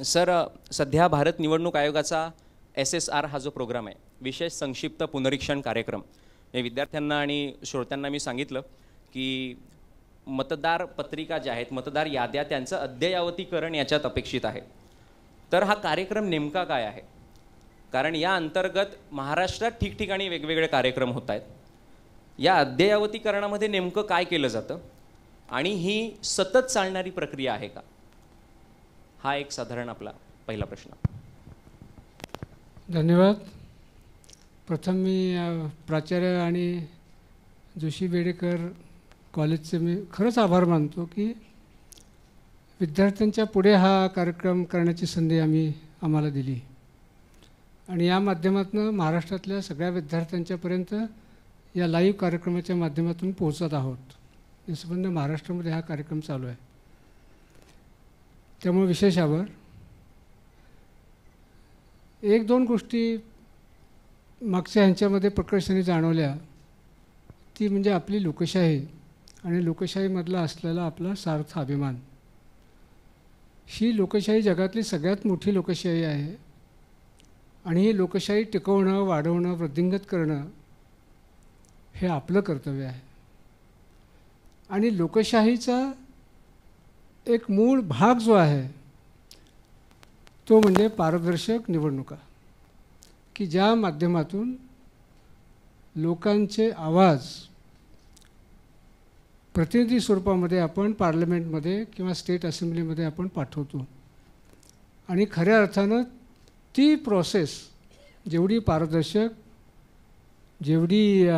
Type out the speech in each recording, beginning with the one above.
Sir, सध्या भारत निवडणूक आयोगाचा SSR हा जो प्रोग्राम आहे, विशेष संक्षिप्त पुनरीक्षण कार्यक्रम, हे विद्यार्थ्यांना आणि श्रोत्यांना मी सांगितलं की मतदार पत्रिका ज्या आहेत, मतदार याद्या, त्यांचं अद्ययावतीकरण याच्यात अपेक्षित आहे. तर हा कार्यक्रम नेमका काय आहे? कारण या अंतर्गत महाराष्ट्रात ठिकठिकाणी वेगवेगळे कार्यक्रम होत आहेत. या अद्ययावतीकरणामध्ये नेमकं काय केलं जातं आणि ही सतत चालणारी प्रक्रिया आहे का? हा एक साधारण आपला पहिला प्रश्न. धन्यवाद. प्रथम मी प्राचार्य आणि जोशी बेडेकर कॉलेजचे मी खरंच आभार मानतो की विद्यार्थ्यांच्या पुढे हा कार्यक्रम करण्याची संधी आम्हाला दिली आणि या माध्यमातून महाराष्ट्रातल्या सगळ्या विद्यार्थ्यांच्यापर्यंत या लाईव्ह कार्यक्रमाच्या माध्यमातून पोहोचत आहोत. हे संबंध महाराष्ट्रामध्ये हा कार्यक्रम चालू आहे, त्यामुळे विशेष आभार. एक दोन गोष्टी मागच्या ह्यांच्यामध्ये प्रकर्षाने जाणवल्या, ती म्हणजे आपली लोकशाही आणि लोकशाहीमधला असलेला आपला सार्थ अभिमान. ही लोकशाही जगातली सगळ्यात मोठी लोकशाही आहे आणि ही लोकशाही टिकवणं, वाढवणं, वृद्धिंगत करणं हे आपलं कर्तव्य आहे. आणि लोकशाहीचा एक मूळ भाग जो आहे तो म्हणजे पारदर्शक निवडणुका, की ज्या माध्यमातून लोकांचे आवाज प्रतिनिधी स्वरूपामध्ये आपण पार्लमेंटमध्ये किंवा स्टेट असेंब्लीमध्ये आपण पाठवतो. आणि खऱ्या अर्थानं ती प्रोसेस जेवढी पारदर्शक, जेवढी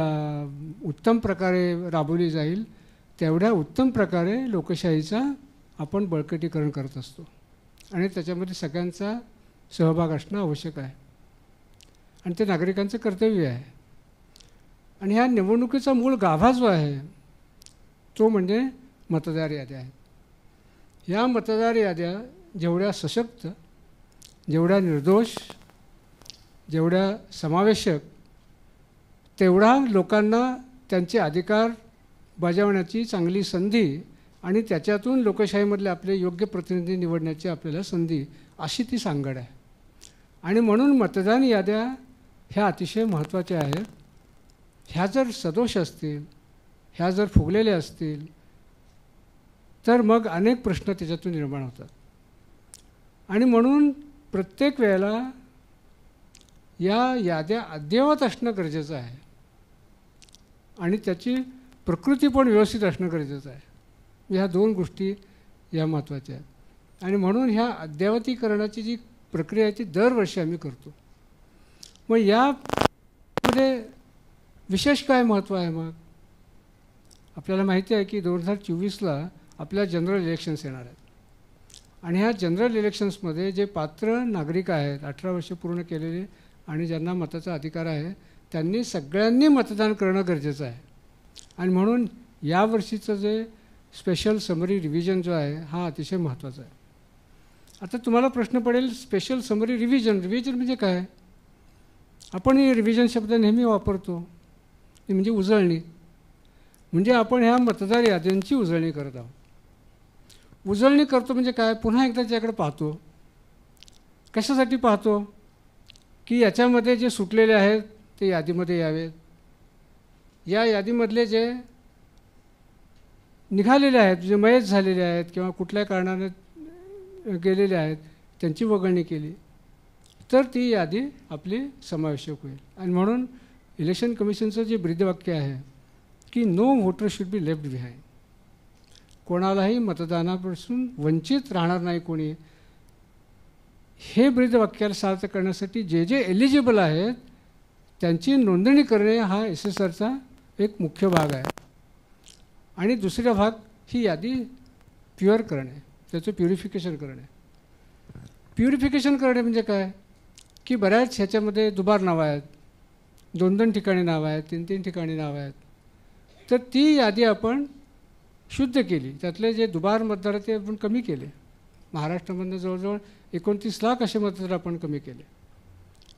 उत्तम प्रकारे राबवली जाईल, तेवढ्या उत्तम प्रकारे लोकशाहीचा आपण बळकटीकरण करत असतो आणि त्याच्यामध्ये सगळ्यांचा सहभाग असणं आवश्यक आहे आणि ते नागरिकांचं कर्तव्य आहे. आणि ह्या निवडणुकीचा मूळ गाभा जो आहे तो म्हणजे मतदार याद्या आहेत. या मतदार याद्या जेवढ्या सशक्त, जेवढ्या निर्दोष, जेवढ्या समावेशक, तेवढा लोकांना त्यांचे अधिकार बजावण्याची चांगली संधी आणि त्याच्यातून लोकशाहीमधले आपले योग्य प्रतिनिधी निवडण्याची आपल्याला संधी, अशी ती सांगड आहे. आणि म्हणून मतदान याद्या ह्या अतिशय महत्त्वाच्या आहेत. ह्या जर सदोष असतील, ह्या जर फुगलेल्या असतील, तर मग अनेक प्रश्न त्याच्यातून निर्माण होतात. आणि म्हणून प्रत्येक वेळेला या याद्या अद्ययावत असणं गरजेचं आहे आणि त्याची प्रकृती पण व्यवस्थित असणं गरजेचं आहे. ह्या दोन गोष्टी या महत्त्वाच्या आहेत. आणि म्हणून ह्या अद्ययावतीकरणाची जी प्रक्रिया आहे ती दरवर्षी आम्ही करतो. मग यामध्ये विशेष काय महत्त्व आहे? मग आपल्याला माहिती आहे की 2024ला आपल्या जनरल इलेक्शन्स येणार आहेत आणि ह्या जनरल इलेक्शन्समध्ये जे पात्र नागरिक आहेत, 18 वर्ष पूर्ण केलेले आणि ज्यांना मताचा अधिकार आहे, त्यांनी सगळ्यांनी मतदान करणं गरजेचं आहे. आणि म्हणून यावर्षीचं जे स्पेशल समरी रिव्हिजन जो आहे हा अतिशय महत्त्वाचा आहे. आता तुम्हाला प्रश्न पडेल, स्पेशल समरी रिव्हिजन म्हणजे काय? आपण हे रिव्हिजन शब्द नेहमी वापरतो, ती म्हणजे उजळणी. म्हणजे आपण ह्या मतदार याद्यांची उजळणी करत आहोत. उजळणी करतो म्हणजे काय? पुन्हा एकदा त्याच्याकडे पाहतो. कशासाठी पाहतो? की याच्यामध्ये जे सुटलेले आहेत ते यादीमध्ये यावेत, या यादीमधले जे निघालेले आहेत, जे मयत झालेले आहेत किंवा कुठल्या कारणाने गेलेले आहेत, त्यांची वगळणी केली तर ती यादी आपली समावेशक होईल. आणि म्हणून इलेक्शन कमिशनचं जे ब्रीदवाक्य आहे की no voter should be left behind, कोणालाही मतदानापासून वंचित राहणार नाही कोणी, हे ब्रीदवाक्याला सार्थ करण्यासाठी जे जे एलिजिबल आहेत त्यांची नोंदणी करणे हा SSRचा एक मुख्य भाग आहे. आणि दुसरा भाग ही यादी प्युअर करणे, त्याचं प्युरिफिकेशन करणे. प्युरिफिकेशन करणे म्हणजे काय? की बऱ्याच ह्याच्यामध्ये दुबार नावं आहेत, 2-2 ठिकाणी नावं आहेत, 3-3 ठिकाणी नावं आहेत. तर ती यादी आपण शुद्ध केली, त्यातले जे दुबार मतदार ते आपण कमी केले. महाराष्ट्रामधनं जवळजवळ 29 लाख असे मतदार आपण कमी केले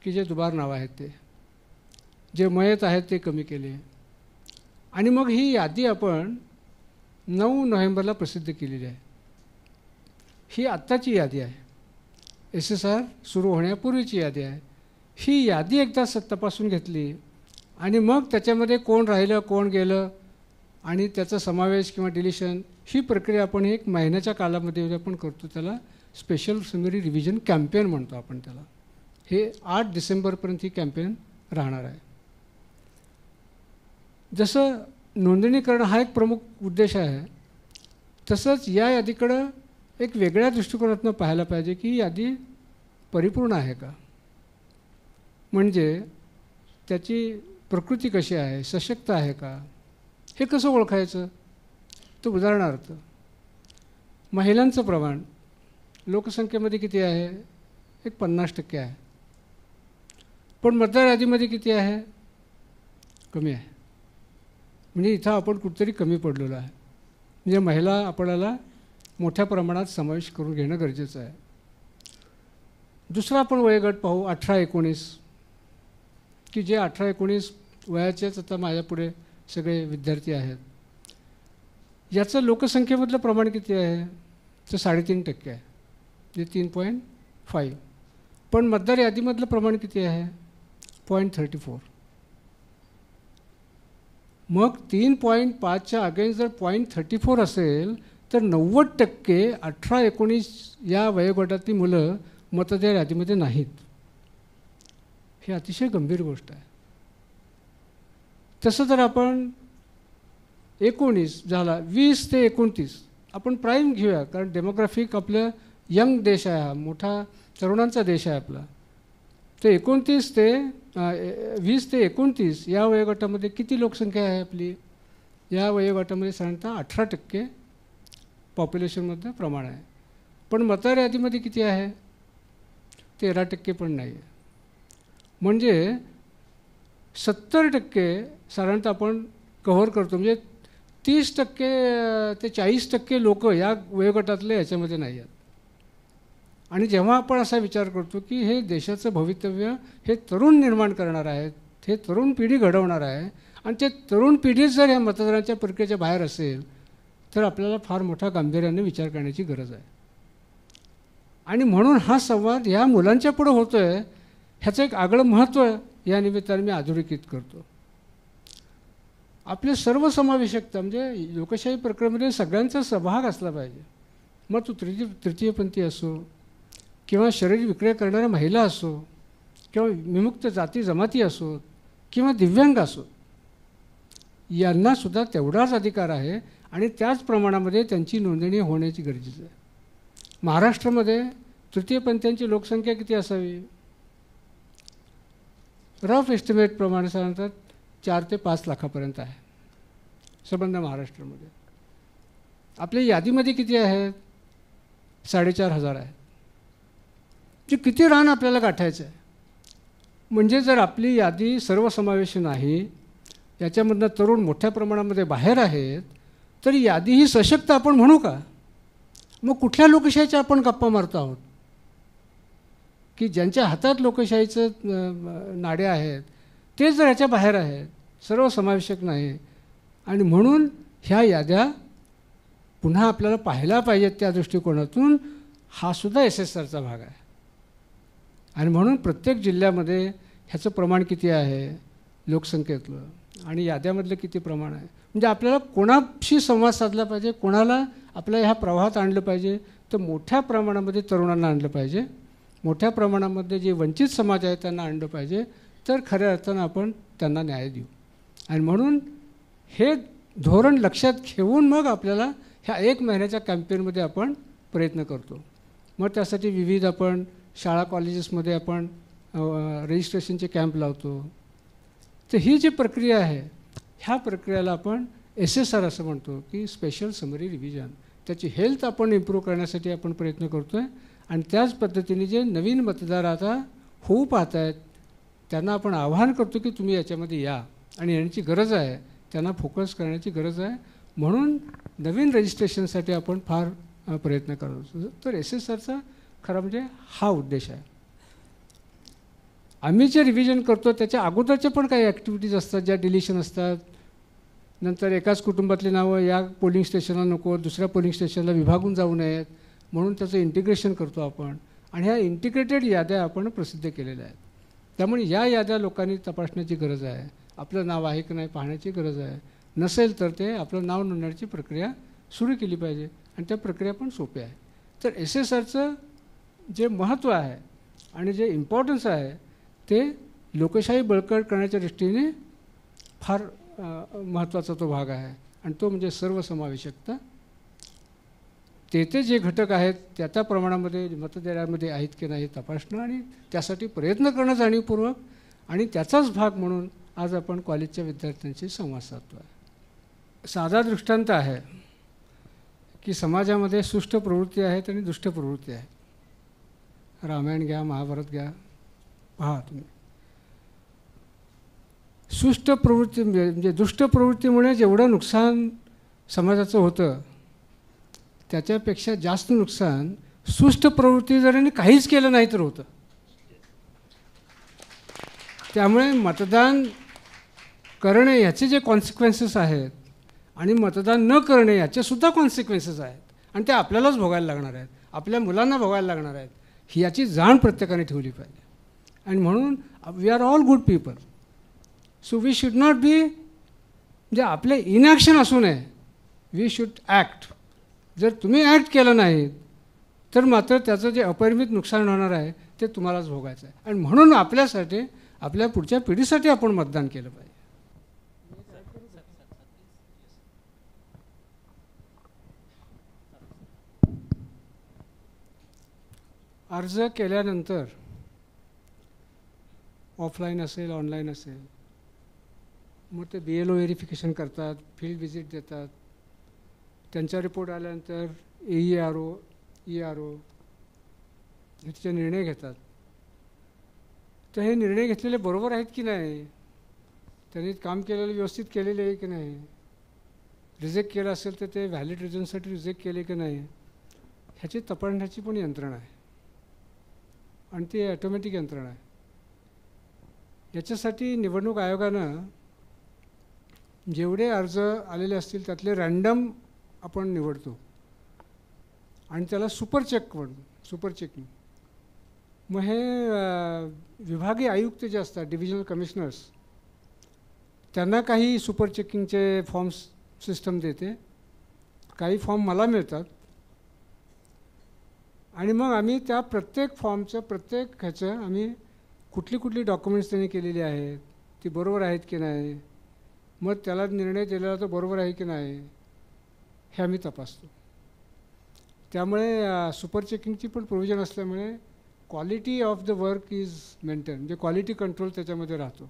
की जे दुबार नावं आहेत, ते जे मयत आहेत ते कमी केले. आणि मग ही यादी आपण 9 नोव्हेंबरला प्रसिद्ध केलेली आहे. ही आत्ताची यादी आहे. SSR सुरू होण्यापूर्वीची यादी आहे. ही यादी एकदा तपासून घेतली आणि मग त्याच्यामध्ये कोण राहिलं कोण गेलं आणि त्याचा समावेश किंवा डिलिशन ही प्रक्रिया आपण एक महिन्याच्या कालामध्ये आपण करतो. त्याला स्पेशल समरी रिव्हिजन कॅम्पेन म्हणतो आपण त्याला. हे 8 डिसेंबरपर्यंत ही कॅम्पेन राहणार आहे. जसं नोंदणी करणं हा एक प्रमुख उद्देश आहे, तसंच या यादीकडं एक वेगळ्या दृष्टिकोनातून पाहायला पाहिजे की यादी परिपूर्ण आहे का, म्हणजे त्याची प्रकृती कशी आहे, सशक्त आहे का, हे कसं ओळखायचं. तर उदाहरणार्थ महिलांचं प्रमाण लोकसंख्येमध्ये किती आहे, एक 50% आहे. पण मतदार यादीमध्ये किती आहे, कमी आहे. म्हणजे इथं आपण कुठेतरी कमी पडलेलो आहे. म्हणजे महिला आपल्याला मोठ्या प्रमाणात समावेश करून घेणं गरजेचं आहे. दुसरा आपण वयोगट पाहू 18-19, की जे 18-19 वयाचेच आता माझ्यापुढे सगळे विद्यार्थी आहेत. याचं लोकसंख्येमधलं प्रमाण किती आहे, तर 3.5% आहे, म्हणजे 3.5. पण मतदार यादीमधलं प्रमाण किती आहे, 0.34. मग 3.5च्या अगेन्स्ट जर 0.34 असेल तर 90% 18-19 या वयोगटातली मुलं मतदार यादीमध्ये नाहीत. ही अतिशय गंभीर गोष्ट आहे. तसं जर आपण 19 झाला, 20 ते 29 आपण प्राईम घेऊया, कारण डेमोग्राफिक आपलं यंग देश आहे, हा मोठा तरुणांचा देश आहे आपला. तर 20 ते 29 या वयोगटामध्ये किती लोकसंख्या आहे आपली, या वयोगटामध्ये साधारणतः 18% पॉप्युलेशनमधलं प्रमाण आहे. पण मतदार यादीमध्ये किती आहे, 13% पण नाही आहे. म्हणजे 70% साधारणतः आपण कव्हर करतो. म्हणजे 30% ते 40% लोक या वयोगटातले याच्यामध्ये नाही आहेत. आणि जेव्हा आपण असा विचार करतो की हे देशाचं भवितव्य हे तरुण निर्माण करणार आहेत, हे तरुण पिढी घडवणार आहे, आणि ते तरुण पिढीच जर या मतदानाच्या प्रक्रियेच्या बाहेर असेल तर आपल्याला फार मोठा गांभीर्याने विचार करण्याची गरज आहे. आणि म्हणून हा संवाद ह्या मुलांच्या पुढे होतो आहे, ह्याचं एक आगळं महत्त्व या निमित्ताने मी अधोरेखित करतो. आपले सर्वसमावेशकता म्हणजे लोकशाही प्रक्रियेमध्ये सगळ्यांचा सहभाग असला पाहिजे. मग तो तृतीयपंथी असो, किंवा शरीर विक्रय करणाऱ्या महिला असो, किंवा विमुक्त जाती जमाती असोत, किंवा दिव्यांग असोत, यांनासुद्धा तेवढाच अधिकार आहे आणि त्याच प्रमाणामध्ये त्यांची नोंदणी होण्याची गरजेचं आहे. महाराष्ट्रामध्ये तृतीयपंथीयांची लोकसंख्या किती असावी, रफ एस्टिमेटप्रमाणे साधारणतः 4 ते 5 लाखापर्यंत आहे संबंध महाराष्ट्रामध्ये. आपल्या यादीमध्ये किती आहेत, 4,500 आहे. जे किती रान आपल्याला गाठायचं आहे. म्हणजे जर आपली यादी सर्वसमावेशी नाही, याच्यामधनं तरुण मोठ्या प्रमाणामध्ये बाहेर आहेत, तर यादी ही सशक्त आपण म्हणू का. मग कुठल्या लोकशाहीच्या आपण गप्पा मारतो आहोत, की ज्यांच्या हातात लोकशाहीचं नाडे आहेत तेच जर ह्याच्या बाहेर आहेत, सर्वसमावेशक नाही. आणि म्हणून ह्या याद्या पुन्हा आपल्याला पाहायला पाहिजेत त्या दृष्टिकोनातून. हा सुद्धा SSRचा भाग आहे. आणि म्हणून प्रत्येक जिल्ह्यामध्ये ह्याचं प्रमाण किती आहे लोकसंख्येतलं, आणि याद्यामधलं किती प्रमाण आहे, म्हणजे आपल्याला कोणाशी संवाद साधला पाहिजे, कोणाला आपल्या ह्या प्रवाहात आणलं पाहिजे. तर मोठ्या प्रमाणामध्ये तरुणांना आणलं पाहिजे, मोठ्या प्रमाणामध्ये जे वंचित समाज आहे त्यांना आणलं पाहिजे, तर खऱ्या अर्थानं आपण त्यांना न्याय देऊ. आणि म्हणून हे धोरण लक्षात घेऊन मग आपल्याला ह्या 1 महिन्याच्या कॅम्पेनमध्ये आपण प्रयत्न करतो. मग त्यासाठी विविध आपण शाळा कॉलेजेसमध्ये आपण रजिस्ट्रेशनचे कॅम्प लावतो. तर ही जी प्रक्रिया आहे, ह्या प्रक्रियेला आपण SSR असं म्हणतो, की स्पेशल समरी रिव्हिजन. त्याची हेल्थ आपण इम्प्रूव्ह करण्यासाठी आपण प्रयत्न करतो आहे. आणि त्याच पद्धतीने जे नवीन मतदार आता होऊ पाहत आहेत त्यांना आपण आवाहन करतो की तुम्ही याच्यामध्ये या, आणि येण्याची गरज आहे, त्यांना फोकस करण्याची गरज आहे. म्हणून नवीन रजिस्ट्रेशनसाठी आपण फार प्रयत्न करतो. तर SSRचा खरं म्हणजे हा उद्देश आहे. आम्ही जे रिव्हिजन करतो त्याच्या अगोदरचे पण काही ॲक्टिव्हिटीज असतात, ज्या डिलिशन असतात. नंतर एकाच कुटुंबातली नावं या पोलिंग स्टेशनला नको, दुसऱ्या पोलिंग स्टेशनला विभागून जाऊ नयेत, म्हणून त्याचं इंटिग्रेशन करतो आपण. आणि ह्या इंटिग्रेटेड याद्या आपण प्रसिद्ध केलेल्या आहेत. त्यामुळे या याद्या लोकांनी तपासण्याची गरज आहे. आपलं नाव आहे की नाही पाहण्याची गरज आहे. नसेल तर ते आपलं नाव नोंदण्याची प्रक्रिया सुरू केली पाहिजे आणि त्या प्रक्रिया पण सोप्या आहे. तर SSRचं जे महत्त्व आहे आणि जे इम्पॉर्टन्स आहे ते लोकशाही बळकट करण्याच्या दृष्टीने फार महत्त्वाचा तो भाग आहे आणि तो म्हणजे सर्वसमावेशकता. ते जे घटक आहेत त्या प्रमाणामध्ये मतदारामध्ये आहेत की नाही तपासणं आणि त्यासाठी प्रयत्न करणं जाणीवपूर्वक आणि त्याचाच भाग म्हणून आज आपण कॉलेजच्या विद्यार्थ्यांशी संवाद साधतो आहे. साधा दृष्टांत आहे की समाजामध्ये सुष्ट प्रवृत्ती आहेत आणि दुष्ट प्रवृत्ती आहे. रामायण घ्या, महाभारत घ्या, पहा तुम्ही. सुष्ट प्रवृत्ती म्हणजे दुष्ट प्रवृत्तीमुळे जेवढं नुकसान समाजाचं होतं त्याच्यापेक्षा जास्त नुकसान सुष्ट प्रवृत्ती जर काहीच केलं नाही तर होतं. त्यामुळे मतदान करणे याचे जे कॉन्सिक्वेन्सेस आहेत आणि मतदान न करणे याचेसुद्धा कॉन्सिक्वेन्सेस आहेत आणि ते आपल्यालाच भोगायला लागणार आहेत, आपल्या मुलांना भोगायला लागणार आहेत. ही याची जाण प्रत्येकाने ठेवली पाहिजे. आणि म्हणून we are all good people, so we should not be म्हणजे आपले इनॅक्शन असू नये, वी शुड ॲक्ट. जर तुम्ही ॲक्ट केलं नाही तर मात्र त्याचं जे अपरिमित नुकसान होणार आहे ते तुम्हालाच भोगायचं आहे. आणि म्हणून आपल्यासाठी आपल्या पुढच्या पिढीसाठी आपण मतदान केलं पाहिजे. अर्ज केल्यानंतर ऑफलाईन असेल ऑनलाईन असेल मग ते BLO व्हेरिफिकेशन करतात, फील्ड व्हिजिट देतात, त्यांचा रिपोर्ट आल्यानंतर ERO ह्याचे निर्णय घेतात. तर हे निर्णय घेतलेले बरोबर आहेत की नाही, त्यांनी काम केलेलं व्यवस्थित केलेले आहे की नाही, रिजेक्ट केलं असेल तर ते व्हॅलिड रिझनसाठी रिजेक्ट केले की नाही ह्याची तपासण्याची पण यंत्रणा आहे आणि ती ॲटोमॅटिक यंत्रणा आहे. याच्यासाठी निवडणूक आयोगानं जेवढे अर्ज आलेले असतील त्यातले रँडम आपण निवडतो आणि त्याला सुपर चेकिंग. मग हे विभागीय आयुक्त जे असतात, डिव्हिजनल कमिशनर्स, त्यांना काही सुपर चेकिंगचे फॉर्म्स सिस्टम देते, काही फॉर्म मला मिळतात आणि मग आम्ही त्या प्रत्येक फॉर्मचं प्रत्येक ह्याचं आम्ही कुठली डॉक्युमेंट्स त्यांनी केलेली आहेत ती बरोबर आहेत की नाही, मग त्याला निर्णय दिलेला तो बरोबर आहे की नाही हे आम्ही तपासतो. त्यामुळे सुपर चेकिंगची पण प्रोव्हिजन असल्यामुळे quality of the work is maintain, म्हणजे क्वालिटी कंट्रोल त्याच्यामध्ये राहतो.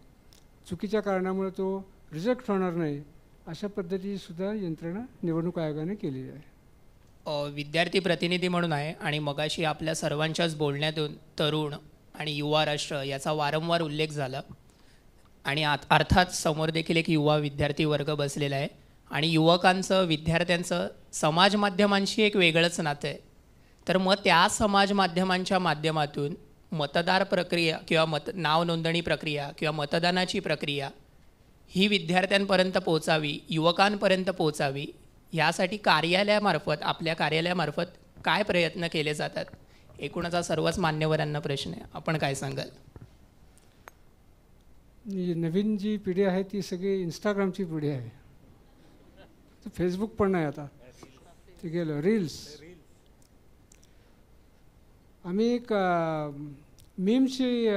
चुकीच्या कारणामुळे तो रिजेक्ट होणार नाही अशा पद्धतीची सुद्धा यंत्रणा निवडणूक आयोगाने केलेली आहे. विद्यार्थी प्रतिनिधी म्हणून आहे आणि मगाशी आपल्या सर्वांच्याच बोलण्यातून तरुण आणि युवा राष्ट्र याचा वारंवार उल्लेख झाला आणि अर्थात समोर देखील एक युवा विद्यार्थी वर्ग बसलेला आहे आणि युवकांचं विद्यार्थ्यांचं समाज माध्यमांशी एक वेगळंच नातं आहे. तर मग त्या समाज माध्यमांच्या माध्यमातून मतदार प्रक्रिया किंवा नाव नोंदणी प्रक्रिया किंवा मतदानाची प्रक्रिया ही विद्यार्थ्यांपर्यंत पोहोचावी, युवकांपर्यंत पोहोचावी यासाठी कार्यालयामार्फत आपल्या कार्यालयामार्फत काय प्रयत्न केले जातात? एकूणच सर्वच मान्यवरांना प्रश्न आहे, आपण काय सांगाल? नवीन जी पिढी आहे ती सगळी इंस्टाग्रामची पिढी आहे. फेसबुक पण नाही आता, ते गेलं रील्स. आम्ही एक मीमची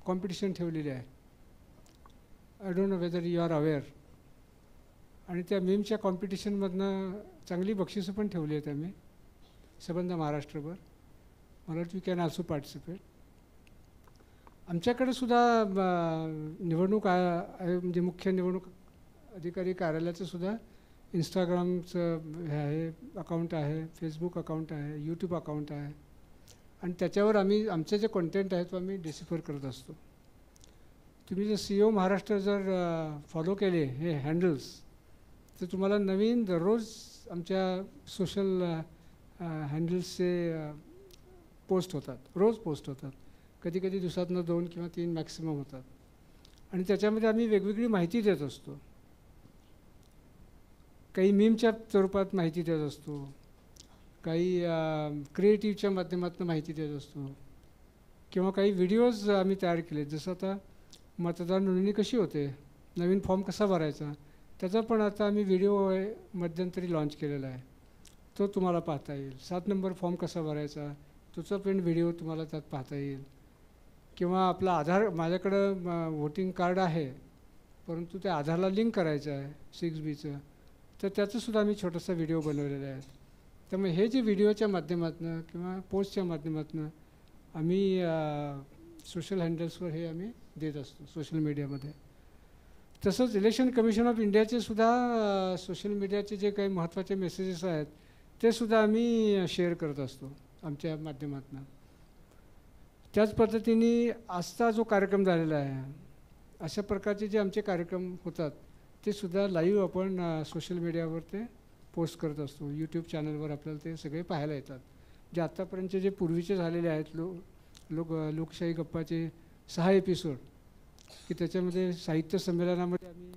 कॉम्पिटिशन ठेवलेली आहे. I don't know whether you are aware. आणि त्या मीमच्या कॉम्पिटिशनमधनं चांगली बक्षिसं पण ठेवली आहेत आम्ही संबंध महाराष्ट्रभर. मला वाटतं यू कॅन ऑल्सो पार्टिसिपेट. आमच्याकडे सुद्धा निवडणूक म्हणजे मुख्य निवडणूक अधिकारी कार्यालयाचं सुद्धा इंस्टाग्रामचं हे आहे अकाउंट आहे, फेसबुक अकाउंट आहे, यूट्यूब अकाउंट आहे आणि त्याच्यावर आम्ही आमचे जे कंटेंट आहे तो आम्ही डिसिफर करत असतो. तुम्ही जर CO महाराष्ट्र जर फॉलो केले हे हँडल्स तर तुम्हाला नवीन दररोज आमच्या सोशल हँडल्सचे पोस्ट होतात, रोज पोस्ट होतात. कधी कधी दिवसातनं 2 किंवा 3 मॅक्सिमम होतात आणि त्याच्यामध्ये आम्ही वेगवेगळी माहिती देत असतो. काही मीमच्या स्वरूपात माहिती देत असतो, काही क्रिएटिव्हच्या माध्यमातून माहिती देत असतो किंवा काही व्हिडिओज आम्ही तयार केले. जसं आता मतदार नोंदणी कशी होते, नवीन फॉर्म कसा भरायचा, त्याचा पण आता आम्ही व्हिडिओ मध्यंतरी लॉन्च केलेला आहे. तो तुम्हाला पाहता येईल. 7 नंबर फॉर्म कसा भरायचा त्याचा पण व्हिडिओ तुम्हाला त्यात पाहता येईल. किंवा आपला आधार, माझ्याकडं वोटिंग कार्ड आहे परंतु ते आधारला लिंक करायचं आहे 6Bचं, तर त्याचंसुद्धा आम्ही छोटासा व्हिडिओ बनवलेला आहे. त्यामुळे हे जे व्हिडिओच्या माध्यमातून किंवा पोस्टच्या माध्यमातून आम्ही सोशल हँडल्सवर हे आम्ही देत असतो सोशल मीडियामध्ये. तसंच इलेक्शन कमिशन ऑफ इंडियाचे सुद्धा सोशल मीडियाचे जे काही महत्त्वाचे मेसेजेस आहेत ते सुद्धा आम्ही शेअर करत असतो आमच्या माध्यमातून. त्याच पद्धतीने आजचा जो कार्यक्रम झालेला आहे, अशा प्रकारचे जे आमचे कार्यक्रम होतात ते सुद्धा लाईव्ह आपण सोशल मीडियावर ते पोस्ट करत असतो. यूट्यूब चॅनलवर आपल्याला ते सगळे पाहायला येतात. जे आत्तापर्यंतचे जे पूर्वीचे झालेले आहेत लोकशाही गप्पाचे 6 एपिसोड, की त्याच्यामध्ये साहित्य संमेलनामध्ये आम्ही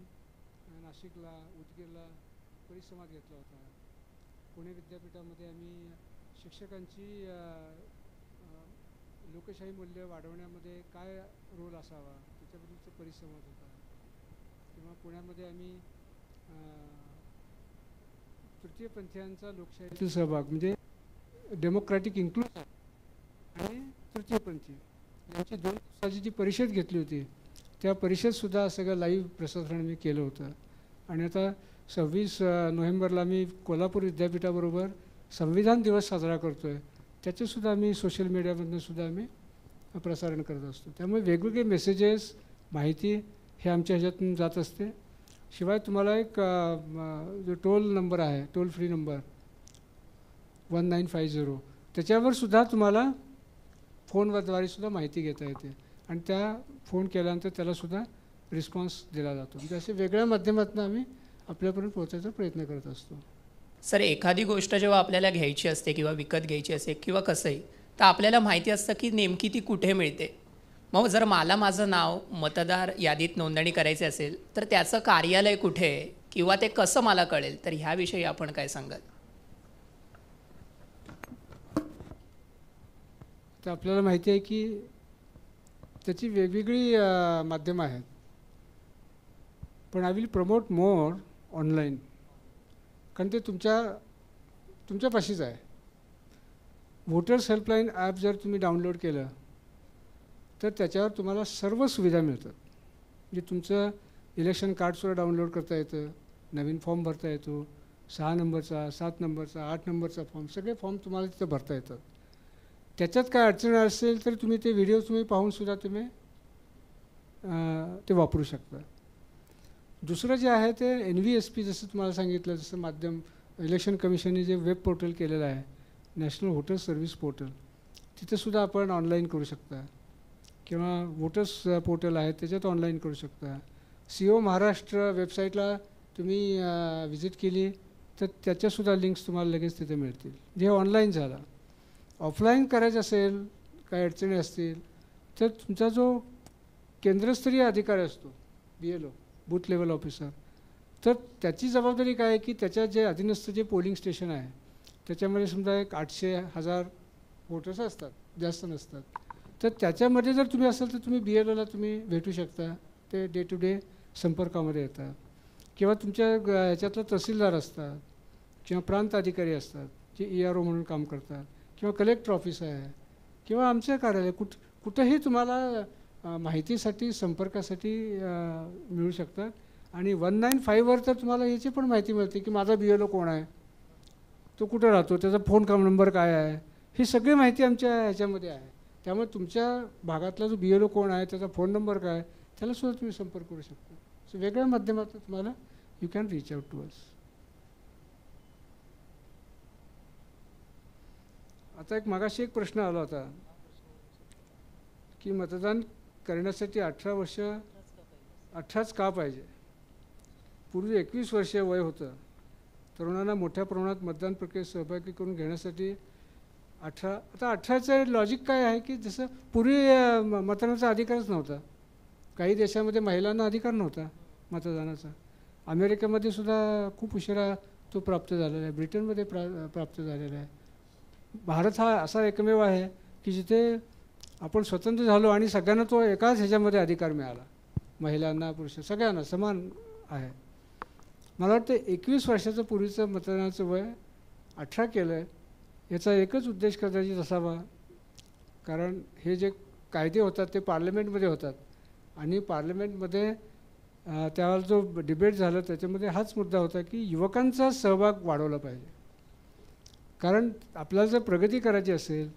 नाशिकला, उदगीरला परिसंवाद घेतला होता. पुणे विद्यापीठामध्ये आम्ही शिक्षकांची लोकशाही मूल्य वाढवण्यामध्ये काय रोल असावा त्याच्याबद्दलचा परिसंवाद होता. किंवा पुण्यामध्ये आम्ही तृतीयपंथीयांचा लोकशाहीतील सहभाग म्हणजे डेमोक्रॅटिक इन्क्लूजन आणि तृतीयपंथी यांची 2 दिवसाची जी परिषद घेतली होती त्या परिषदसुद्धा सगळं लाईव्ह प्रसारण मी केलं होतं. आणि आता 26 नोव्हेंबरला मी कोल्हापूर विद्यापीठाबरोबर संविधान दिवस साजरा करतो आहे, त्याचेसुद्धा आम्ही सोशल मीडियामधून सुद्धा आम्ही प्रसारण करत असतो. त्यामुळे वेगवेगळे मेसेजेस, माहिती हे आमच्या ह्याच्यातून जात असते. शिवाय तुम्हाला एक जो टोल नंबर आहे, टोल फ्री नंबर 1950, त्याच्यावर सुद्धा तुम्हाला फोनद्वारे सुद्धा माहिती घेता येते आणि त्या फोन केल्यानंतर त्यालासुद्धा रिस्पॉन्स दिला जातो. म्हणजे असे वेगळ्या माध्यमातून आम्ही आपल्यापर्यंत पोहोचायचा प्रयत्न करत असतो. सर, एखादी गोष्ट जेव्हा आपल्याला घ्यायची असते किंवा विकत घ्यायची असते किंवा कसंही, तर आपल्याला माहिती असतं की नेमकी ती कुठे मिळते. मग जर मला माझं नाव मतदार यादीत नोंदणी करायची असेल तर त्याचं कार्यालय कुठे आहे किंवा ते कसं मला कळेल, तर ह्याविषयी आपण काय सांगाल? तर आपल्याला माहिती आहे की त्याची वेगवेगळी माध्यमं आहेत, पण I will promote more online, कारण ते तुमच्यापाशीच आहे. वोटर्स हेल्पलाईन ॲप जर तुम्ही डाउनलोड केलं तर त्याच्यावर तुम्हाला सर्व सुविधा मिळतात. म्हणजे तुमचं इलेक्शन कार्डसुद्धा डाउनलोड करता येतं, नवीन फॉर्म भरता येतो, 6 नंबरचा, 7 नंबरचा, 8 नंबरचा फॉर्म, सगळे फॉर्म तुम्हाला तिथं भरता येतात. त्याच्यात काय अडचण असेल तर तुम्ही ते व्हिडिओ तुम्ही पाहूनसुद्धा तुम्ही ते वापरू शकता. दुसरं जे आहे ते NVSP, जसं तुम्हाला सांगितलं, जसं माध्यम इलेक्शन कमिशनने जे वेब पोर्टल केलेलं आहे, नॅशनल वोटर सर्व्हिस पोर्टल, तिथंसुद्धा आपण ऑनलाईन करू शकता. किंवा वोटर्स पोर्टल आहे त्याच्यात ऑनलाईन करू शकता. CO महाराष्ट्र वेबसाईटला तुम्ही व्हिजिट केली तर त्याच्यासुद्धा लिंक्स तुम्हाला लगेच तिथे मिळतील. जे ऑनलाईन झालं. ऑफलाईन करायचं असेल, काही अडचणी असतील तर तुमचा जो केंद्रस्तरीय अधिकारी असतो, BLO, बूथ लेवल ऑफिसर, तर त्याची जबाबदारी काय आहे की त्याच्या जे अधीनस्थ जे पोलिंग स्टेशन आहे त्याच्यामध्ये समजा एक 800-1000 वोटर्स असतात, जास्त नसतात. तर त्याच्यामध्ये जर तुम्ही असाल तर तुम्ही BLOला तुम्ही भेटू शकता. ते डे टू डे संपर्कामध्ये येतात. किंवा तुमच्या ह्याच्यातला तहसीलदार असतात किंवा प्रांत अधिकारी असतात जे ERO म्हणून काम करतात, किंवा कलेक्टर ऑफिस आहे किंवा आमचं कार्यालय, कुठंही तुम्हाला माहितीसाठी, संपर्कासाठी मिळू शकतात. आणि 195वर तर तुम्हाला याची पण माहिती मिळते की माझा BLO कोण आहे, तो कुठं राहतो, त्याचा फोन नंबर काय आहे, ही सगळी माहिती आमच्या ह्याच्यामध्ये आहे. त्यामुळे तुमच्या भागातला जो BLO कोण आहे, त्याचा फोन नंबर काय, त्यालासुद्धा तुम्ही संपर्क करू शकता. सो वेगळ्या माध्यमातून तुम्हाला you can reach out to us. आता मगाशी एक प्रश्न आला होता की मतदान करण्यासाठी 18च का पाहिजे. पूर्वी 21 वर्षे वय होतं. तरुणांना मोठ्या प्रमाणात मतदान प्रक्रियेत सहभागी करून घेण्यासाठी 18. आता 18चं लॉजिक काय आहे की जसं पूर्वी मतदानाचा अधिकारच नव्हता. काही देशामध्ये महिलांना अधिकार नव्हता मतदानाचा. अमेरिकेमध्ये सुद्धा खूप उशिरा तो प्राप्त झालेला आहे, ब्रिटनमध्ये प्राप्त झालेला आहे. भारत हा असा एकमेव आहे की जिथे आपण स्वतंत्र झालो आणि सगळ्यांना तो एकाच ह्याच्यामध्ये अधिकार मिळाला, महिलांना पुरुष सगळ्यांना समान आहे. मला वाटतं 21 वर्षाचं पूर्वीचं मतदानाचं वय 18 केलं आहे. याचा एकच उद्देश कदाचित असावा, कारण हे जे कायदे होतात ते पार्लमेंटमध्ये होतात आणि पार्लमेंटमध्ये त्यावेळेला जो डिबेट झाला त्याच्यामध्ये हाच मुद्दा होता की युवकांचा सहभाग वाढवला पाहिजे. कारण आपल्याला जर प्रगती करायची असेल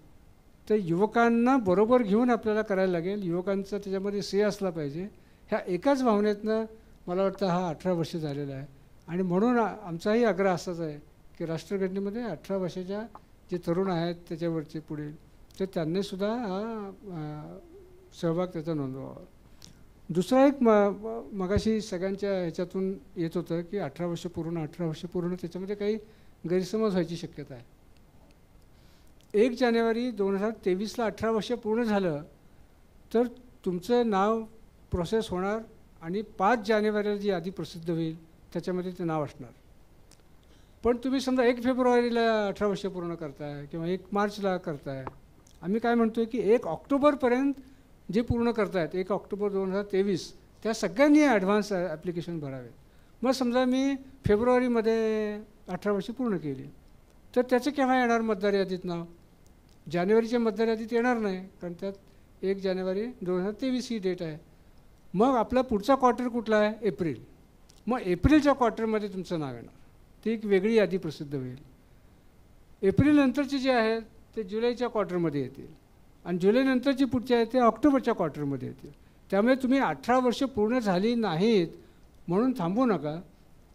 तर युवकांना बरोबर घेऊन आपल्याला करायला लागेल, युवकांचा त्याच्यामध्ये से असला पाहिजे. ह्या एकाच भावनेतनं मला वाटतं हा 18 वर्ष झालेला आहे. आणि म्हणून आमचाही आग्रह असाच आहे की राष्ट्रघटनेमध्ये 18 वर्षाच्या जे तरुण आहेत त्याच्यावरचे पुढे तर त्यांनीसुद्धा हा सहभाग त्याचा नोंदवावा. दुसरा एक मगाशी सगळ्यांच्या ह्याच्यातून येत होतं की 18 वर्ष पूर्ण त्याच्यामध्ये काही गैरसमज व्हायची शक्यता आहे. 1 जानेवारी 2023ला 18 वर्ष पूर्ण झालं तर तुमचं नाव प्रोसेस होणार आणि 5 जानेवारीला जी यादी प्रसिद्ध होईल त्याच्यामध्ये ते नाव असणार. पण तुम्ही समजा 1 फेब्रुवारीला 18 वर्ष पूर्ण करताय किंवा 1 मार्चला करताय, आम्ही काय म्हणतो आहे की 1 ऑक्टोबरपर्यंत जे पूर्ण करतायत 1 ऑक्टोबर 2023 त्या सगळ्यांनी ॲडव्हान्स ॲप्लिकेशन भरावेत. मग समजा मी फेब्रुवारीमध्ये 18 वर्ष पूर्ण केली तर त्याचं केव्हा येणार मतदार यादीत नाव? जानेवारीच्या मतदार यादीत येणार नाही, कारण त्यात 1 जानेवारी 2023 ही डेट आहे. मग आपला पुढचा क्वार्टर कुठला आहे? एप्रिल. मग एप्रिलच्या क्वार्टरमध्ये तुमचं नाव येणार, ती एक वेगळी यादी प्रसिद्ध होईल. एप्रिलनंतरचे जे आहेत ते जुलैच्या क्वार्टरमध्ये येतील आणि जुलैनंतरची पुढची आहे ते ऑक्टोबरच्या क्वार्टरमध्ये येतील. त्यामुळे तुम्ही 18 वर्ष पूर्ण झाली नाहीत म्हणून थांबू नका.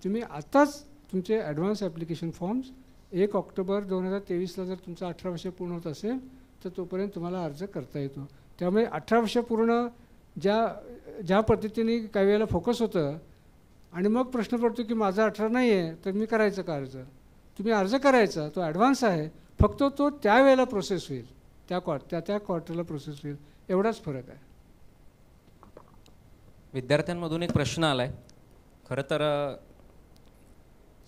तुम्ही आत्ताच तुमचे ॲडव्हान्स ॲप्लिकेशन फॉर्म्स 1 ऑक्टोबर 2023ला जर तुमचं 18 वर्ष पूर्ण होत असेल तर तोपर्यंत तुम्हाला अर्ज करता येतो. त्यामुळे 18 वर्ष पूर्ण ज्या पद्धतीने काही वेळेला फोकस होतं आणि मग प्रश्न पडतो की माझा 18 नाही आहे तर मी करायचं का अर्ज? तुम्ही अर्ज करायचा, तो ॲडव्हान्स आहे, फक्त तो त्यावेळेला प्रोसेस होईल, त्या क्वार्टरला प्रोसेस होईल, एवढाच फरक आहे. विद्यार्थ्यांमधून एक प्रश्न आला आहे. खरं तर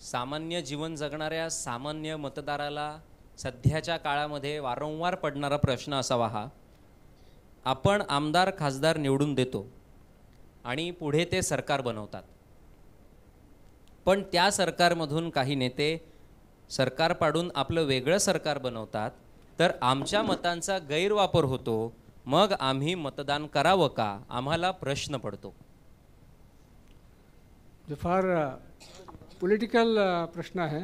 सामान्य जीवन जगणाऱ्या सामान्य मतदाराला सध्याच्या काळामध्ये वारंवार पडणारा प्रश्न असावा हा, आपण आमदार खासदार निवडून देतो आणि पुढे ते सरकार बनवतात, पण त्या सरकारमधून काही नेते सरकार पाडून आपलं वेगळं सरकार बनवतात, तर आमच्या मतांचा गैरवापर होतो, मग आम्ही मतदान करावं का? आम्हाला प्रश्न पडतो. फार पॉलिटिकल प्रश्न आहे.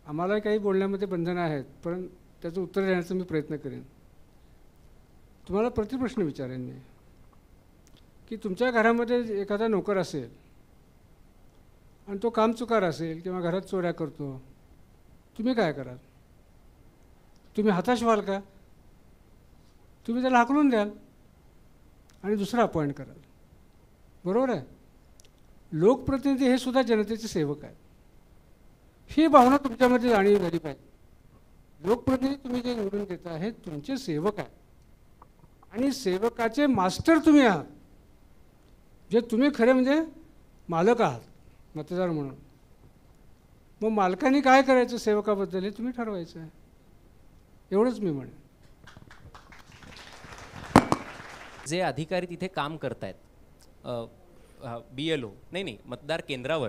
आम्हाला काही बोलण्यामध्ये बंधनं आहेत, पण त्याचं उत्तर देण्याचा मी प्रयत्न करेन. तुम्हाला प्रतिप्रश्न विचारेन मी की तुमच्या घरामध्ये एखादा नोकर असेल आणि तो कामचुकार असेल किंवा घरात चोऱ्या करतो, तुम्ही काय कराल? तुम्ही हताश व्हाल का? तुम्ही त्याला हाकलून द्याल आणि दुसरा अपॉइंट कराल, बरोबर आहे? लोकप्रतिनिधी हे सुद्धा जनतेचे सेवक आहेत. ही भावना तुमच्यामध्ये जाणीव झाली पाहिजे. लोकप्रतिनिधी तुम्ही जे निवडून देता हे तुमचे सेवक आहेत आणि सेवकाचे मास्टर तुम्ही आहात, जे तुम्ही खरे म्हणजे मालक आहात मतदार म्हणून. मग मालकाने काय करायचं सेवकाबद्दल हे तुम्ही ठरवायचं आहे, एवढंच मी म्हणेन. जे अधिकारी तिथे काम करतायत, BLO नाही मतदार केंद्रावर,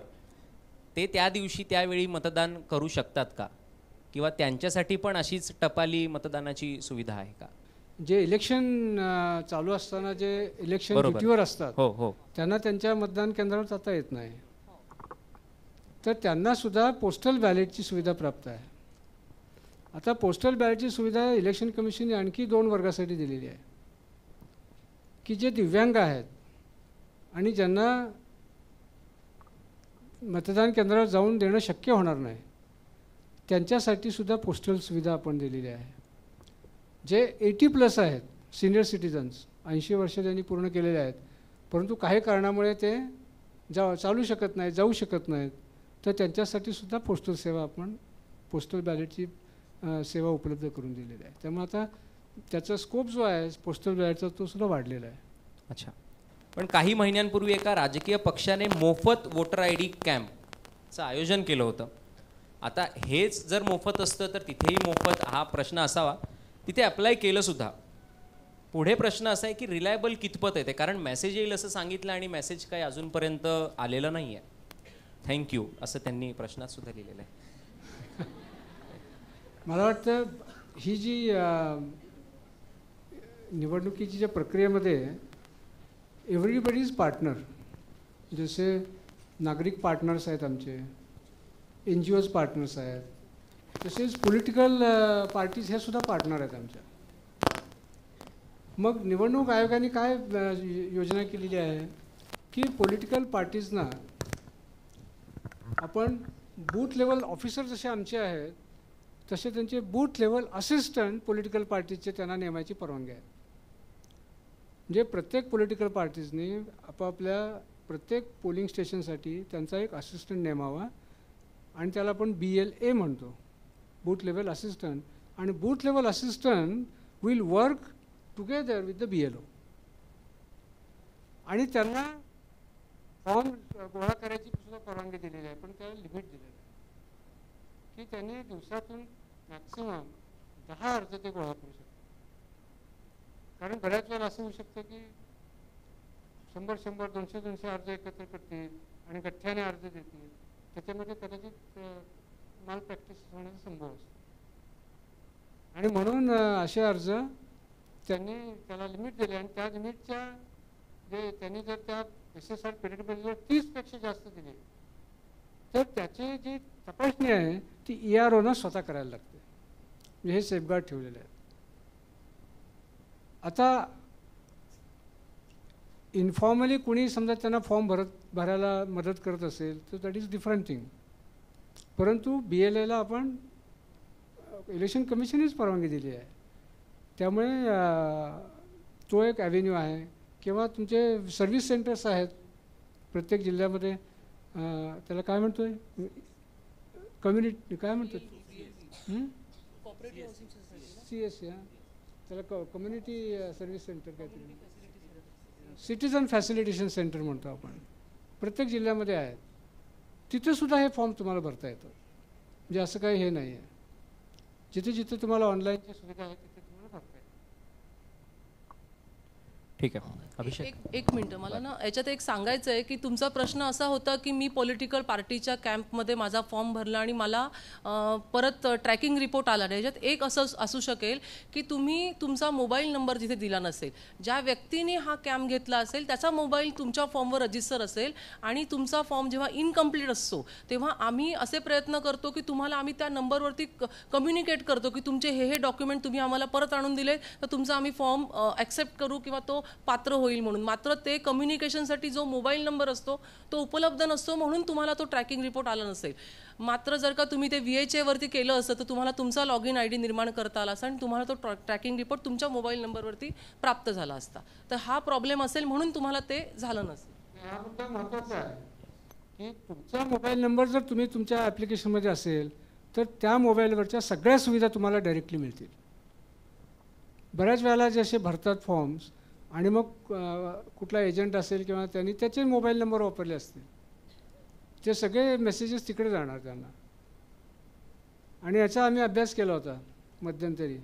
ते त्या दिवशी त्यावेळी मतदान करू शकतात का? किंवा त्यांच्यासाठी पण अशीच टपाली मतदानाची सुविधा आहे का? जे इलेक्शन चालू असताना जे इलेक्शन ड्युटीवर असतात, हो हो, त्यांना त्यांच्या मतदान केंद्रावर जाता येत नाही, तर त्यांनासुद्धा पोस्टल बॅलेटची सुविधा प्राप्त आहे. आता पोस्टल बॅलेटची सुविधा इलेक्शन कमिशनने आणखी 2 वर्गासाठी दिलेली आहे की जे दिव्यांग आहेत आणि ज्यांना मतदान केंद्रावर जाऊन देणं शक्य होणार नाही, त्यांच्यासाठी सुद्धा पोस्टल सुविधा आपण दिलेली आहे. जे 80+ आहेत, सिनियर सिटीजन्स, 80 वर्ष त्यांनी पूर्ण केलेले आहेत, परंतु काही कारणामुळे ते चालू शकत नाहीत, जाऊ शकत नाहीत, तर त्यांच्यासाठी सुद्धा पोस्टल सेवा आपण पोस्टल बॅलेटची सेवा उपलब्ध करून दिलेली आहे. त्यामुळे आता त्याचा स्कोप जो आहे पोस्टल बॅलेटचा तो सुद्धा वाढलेला आहे. अच्छा, पण काही महिन्यांपूर्वी एका राजकीय पक्षाने मोफत वोटर ID कॅम्पचं आयोजन केलं होतं. आता हेच जर मोफत असतं तर तिथेही मोफत हा प्रश्न असावा, तिथे अप्लाय केलं सुद्धा. पुढे प्रश्न असा आहे की रिलायबल कितपत आहे ते, कारण मेसेज येईल असं सांगितलं आणि मेसेज काही अजूनपर्यंत आलेलं नाही आहे. थँक्यू असं त्यांनी प्रश्नात सुद्धा लिहिलेलं आहे. मला वाटतं ही जी निवडणुकीच्या प्रक्रियेमध्ये एव्हरीबडी इज पार्टनर. जसे नागरिक पार्टनर्स आहेत आमचे, NGOज पार्टनर्स आहेत, तसेच पॉलिटिकल पार्टीज हे सुद्धा पार्टनर आहेत आमच्या. मग निवडणूक आयोगाने काय योजना केलेली आहे की पॉलिटिकल पार्टीजना आपण बूथ लेवल ऑफिसर जसे आमचे आहेत तसे त्यांचे बूथ लेवल असिस्टंट पॉलिटिकल पार्टीजचे त्यांना नेमायची परवानगी आहे. म्हणजे प्रत्येक पॉलिटिकल पार्टीजने आपापल्या प्रत्येक पोलिंग स्टेशनसाठी त्यांचा एक असिस्टंट नेमावा आणि त्याला आपण BLA म्हणतो, बूथ लेवल असिस्टंट. आणि booth level assistant will work together with the BLO. आणि त्यांना फॉर्म गोळा करायची सुद्धा परवानगी दिलेली आहे, पण त्याला लिमिट दिलेलं आहे की त्यांनी दिवसातून मॅक्सिमम 10 अर्ज ते गोळा करू शकतात. कारण बऱ्याच वेळेला असं होऊ शकतं की 100, 200 अर्ज एकत्र करतील आणि गठ्ठ्याने अर्ज देतील, त्याच्यामध्ये कदाचित माल प्रॅक्टिस होण्याचा संभव असतो. आणि म्हणून असे अर्ज त्यांनी त्याला लिमिट दिली आणि त्या लिमिटच्या जे त्यांनी जर त्या SSR पिरियडमध्ये जर 30पेक्षा जास्त दिले तर त्याची जी तपासणी आहे ती EROनं स्वतः करायला लागते. म्हणजे हे सेफगार्ड ठेवलेले आहेत. आता इन्फॉर्मली कुणी समजा त्यांना फॉर्म भरायला मदत करत असेल तर दॅट इज डिफरंट थिंग. परंतु BLAला आपण इलेक्शन कमिशनच परवानगी दिली आहे. त्यामुळे तो एक ॲव्हेन्यू आहे. किंवा तुमचे सर्व्हिस सेंटर्स आहेत प्रत्येक जिल्ह्यामध्ये, त्याला काय म्हणतो आहे, कम्युनिटी काय म्हणतात, CS, त्याला कम्युनिटी सर्व्हिस सेंटर काहीतरी, सिटीजन फॅसिलिटेशन सेंटर म्हणतो आपण, प्रत्येक जिल्ह्यामध्ये आहेत. तिथेसुद्धा हे फॉर्म तुम्हाला भरता येतं. म्हणजे असं काही हे नाही आहे. जिथे जिथे तुम्हाला ऑनलाईनची सुविधा आहे तिथे तुम्हाला भरता येतं. ठीक आहे. अभिषेक, एक मिनटं, मला ना याच्यात एक सांगायचं आहे की तुमचा प्रश्न असा होता की मी पॉलिटिकल पार्टीच्या कॅम्पमध्ये माझा फॉर्म भरला आणि मला परत ट्रॅकिंग रिपोर्ट आला नाही. याच्यात एक असं असू शकेल की तुम्ही तुमचा मोबाईल नंबर जिथे दिला नसेल, ज्या व्यक्तीने हा कॅम्प घेतला असेल त्याचा मोबाईल तुमच्या फॉर्मवर रजिस्टर असेल आणि तुमचा फॉर्म जेव्हा इनकम्प्लीट असतो तेव्हा आम्ही असे प्रयत्न करतो की तुम्हाला आम्ही त्या नंबरवरती कम्युनिकेट करतो की तुमचे हे डॉक्युमेंट तुम्ही आम्हाला परत आणून दिले तर तुमचा आम्ही फॉर्म ॲक्सेप्ट करू किंवा तो पात्र होईल म्हणून. मात्र ते कम्युनिकेशनसाठी जो मोबाईल नंबर असतो तो उपलब्ध नसतो म्हणून तुम्हाला तो ट्रॅकिंग रिपोर्ट आला नसेल. मात्र जर का तुम्ही ते VHA वरती केलं असतं तर तुम्हाला तुमचा लॉग इन ID निर्माण करता आला असता आणि तुम्हाला तो ट्रॅकिंग रिपोर्ट तुमच्या मोबाईल नंबरवरती प्राप्त झाला असता. तर हा प्रॉब्लेम असेल म्हणून तुम्हाला ते झालं नसेल. हा मुद्दा महत्त्वाचा आहे की तुमचा मोबाईल नंबर जर तुम्ही तुमच्या ॲप्लिकेशनमध्ये असेल तर त्या मोबाईलवरच्या सगळ्या सुविधा तुम्हाला डायरेक्टली मिळतील. बऱ्याच वेळेला जसे भरतात फॉर्म्स आणि मग कुठला एजंट असेल किंवा त्यांनी त्याचे मोबाईल नंबर वापरले असतील, ते सगळे मेसेजेस तिकडे जाणार त्यांना. आणि याचा आम्ही अभ्यास केला होता मध्यंतरी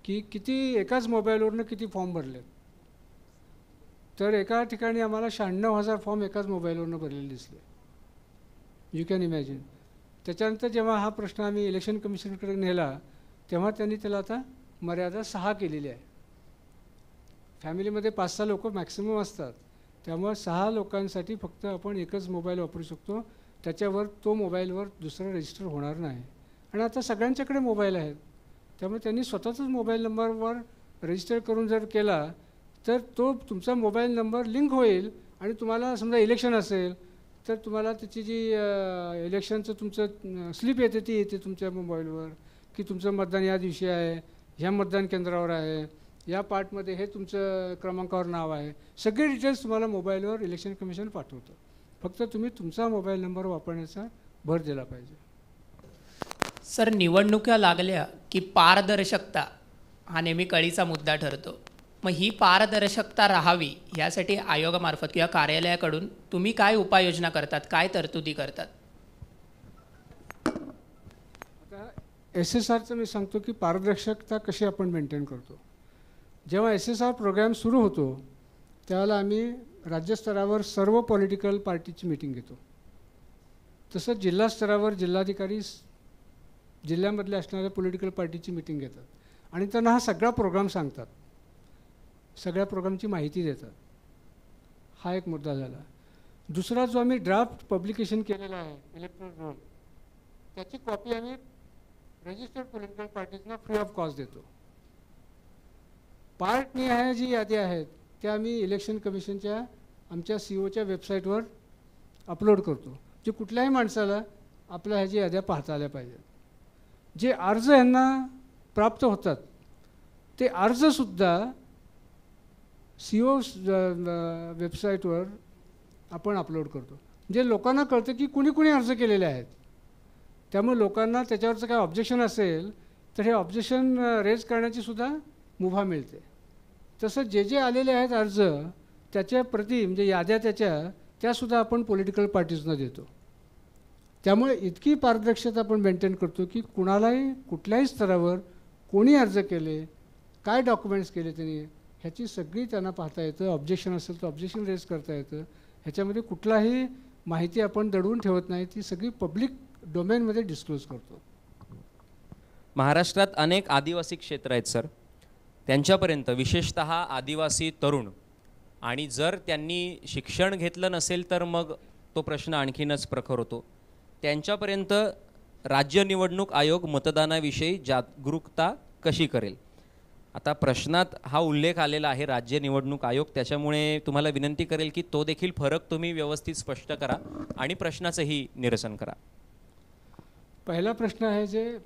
की किती एकाच मोबाईलवरनं किती फॉर्म भरले. तर एका ठिकाणी आम्हाला 96,000 फॉर्म एकाच मोबाईलवरनं भरलेले दिसले. You can imagine. त्याच्यानंतर जेव्हा हा प्रश्न आम्ही इलेक्शन कमिशनकडे नेला तेव्हा त्यांनी त्याला आता मर्यादा 6 केलेली आहे. फॅमिलीमध्ये 5-6 लोक मॅक्सिमम असतात, त्यामुळे 6 लोकांसाठी फक्त आपण एकच मोबाईल वापरू शकतो. त्याच्यावर तो मोबाईलवर दुसरं रजिस्टर होणार नाही. आणि आता सगळ्यांच्याकडे मोबाईल आहेत त्यामुळे त्यांनी स्वतःचाच मोबाईल नंबरवर रजिस्टर करून जर केला तर तो तुमचा मोबाईल नंबर लिंक होईल आणि तुम्हाला समजा इलेक्शन असेल तर तुम्हाला त्याची जी इलेक्शनचं तुमचं स्लिप येते ती येते तुमच्या मोबाईलवर की तुमचं मतदान या दिवशी आहे, ह्या मतदान केंद्रावर आहे, या पार्टमध्ये हे तुमचं क्रमांकावर नाव आहे. सगळे डिटेल्स तुम्हाला मोबाईलवर इलेक्शन कमिशन पाठवतं. फक्त तुम्ही तुमचा मोबाईल नंबर वापरण्याचा भर दिला पाहिजे. सर, निवडणुका लागल्या की पारदर्शकता हा नेहमी कळीचा मुद्दा ठरतो. मग ही पारदर्शकता राहावी यासाठी आयोगामार्फत किंवा कार्यालयाकडून तुम्ही काय उपाययोजना करतात, काय तरतुदी करतात? SSRचं मी सांगतो की पारदर्शकता कशी आपण मेंटेन करतो. जेव्हा SSR प्रोग्राम सुरू होतो त्यावेळेला आम्ही राज्यस्तरावर सर्व पॉलिटिकल पार्टीची मीटिंग घेतो. तसंच जिल्हा स्तरावर जिल्हाधिकारी जिल्ह्यामधल्या असणाऱ्या पॉलिटिकल पार्टीची मीटिंग घेतात आणि त्यांना हा सगळा प्रोग्राम सांगतात, सगळ्या प्रोग्रामची माहिती देतात. हा एक मुद्दा झाला. दुसरा जो आम्ही ड्राफ्ट पब्लिकेशन केलेला आहे इलेक्ट्रल रोल, त्याची कॉपी आम्ही रजिस्टर्ड पॉलिटिकल पार्टीजना फ्री ऑफ कॉस्ट देतो. पार्टनिहाय जी यादी आहेत त्या आम्ही इलेक्शन कमिशनच्या आमच्या COच्या वेबसाईटवर अपलोड करतो, जे कुठल्याही माणसाला आपल्या ह्याची याद्या पाहता आल्या पाहिजेत. जे अर्ज यांना प्राप्त होतात ते अर्जसुद्धा CO वेबसाईटवर आपण अपलोड करतो, म्हणजे लोकांना कळतं की कुणी कुणी अर्ज केलेले आहेत. त्यामुळे लोकांना त्याच्यावरचं काय ऑब्जेक्शन असेल तर हे ऑब्जेक्शन रेज करण्याची सुद्धा मुभा मिळते. तसं जे जे आलेले आहेत अर्ज त्याच्या प्रती म्हणजे याद्या त्यासुद्धा आपण पॉलिटिकल पार्टीजना देतो. त्यामुळे इतकी पारदर्शकता आपण मेंटेन करतो की कुणालाही कुठल्याही स्तरावर कोणी अर्ज केले, काय डॉक्युमेंट्स केले त्यांनी, ह्याची सगळी त्यांना पाहता येतं. ऑब्जेक्शन असेल तर ऑब्जेक्शन रेज करता येतं. ह्याच्यामध्ये कुठलाही माहिती आपण दडवून ठेवत नाही, ती सगळी पब्लिक डोमेनमध्ये डिस्क्लोज करतो. महाराष्ट्रात अनेक आदिवासी क्षेत्र आहेत सर, त्यांच्यापर्यंत विशेषतः आदिवासी तरुण, आणि जर त्यांनी शिक्षण घेतलं नसेल तर मग तो प्रश्न आणखीनच प्रखर होतो, त्यांच्यापर्यंत राज्य निवडणूक आयोग मतदानाविषयी जागरूकता कशी करेल? आता प्रश्नात हा उल्लेख आलेला आहे राज्य निवडणूक आयोग, त्याच्यामुळे तुम्हाला विनंती करेल की तो देखील फरक तुम्ही व्यवस्थित स्पष्ट करा आणि प्रश्नाचंही निरसन करा. पहिला प्रश्न आहे जे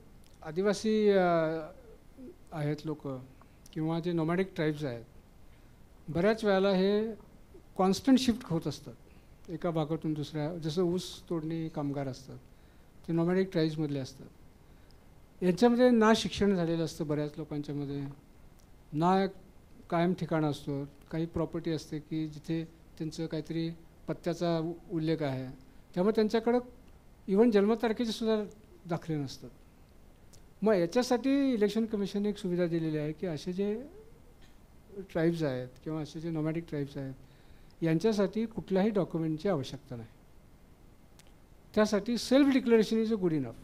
आदिवासी आहेत लोक किंवा जे नोमॅडिक ट्राईब्स आहेत, बऱ्याच वेळेला हे कॉन्स्टंट शिफ्ट होत असतात एका भागातून दुसऱ्या. जसं ऊस तोडणी कामगार असतात ते नोमॅडिक ट्राईब्समधले असतात. यांच्यामध्ये ना शिक्षण झालेलं असतं बऱ्याच लोकांच्यामध्ये, ना कायम ठिकाण असतो, काही प्रॉपर्टी असते की जिथे त्यांचं काहीतरी पत्त्याचा उल्लेख आहे, त्यामुळे त्यांच्याकडं इव्हन जन्मतारखेचे सुद्धा दाखले नसतात. मग याच्यासाठी इलेक्शन कमिशनने एक सुविधा दिलेली आहे की असे जे ट्राईब्स आहेत किंवा असे जे नोमॅडिक ट्राईब्स आहेत यांच्यासाठी कुठल्याही डॉक्युमेंटची आवश्यकता नाही. त्यासाठी self declaration is a good enough.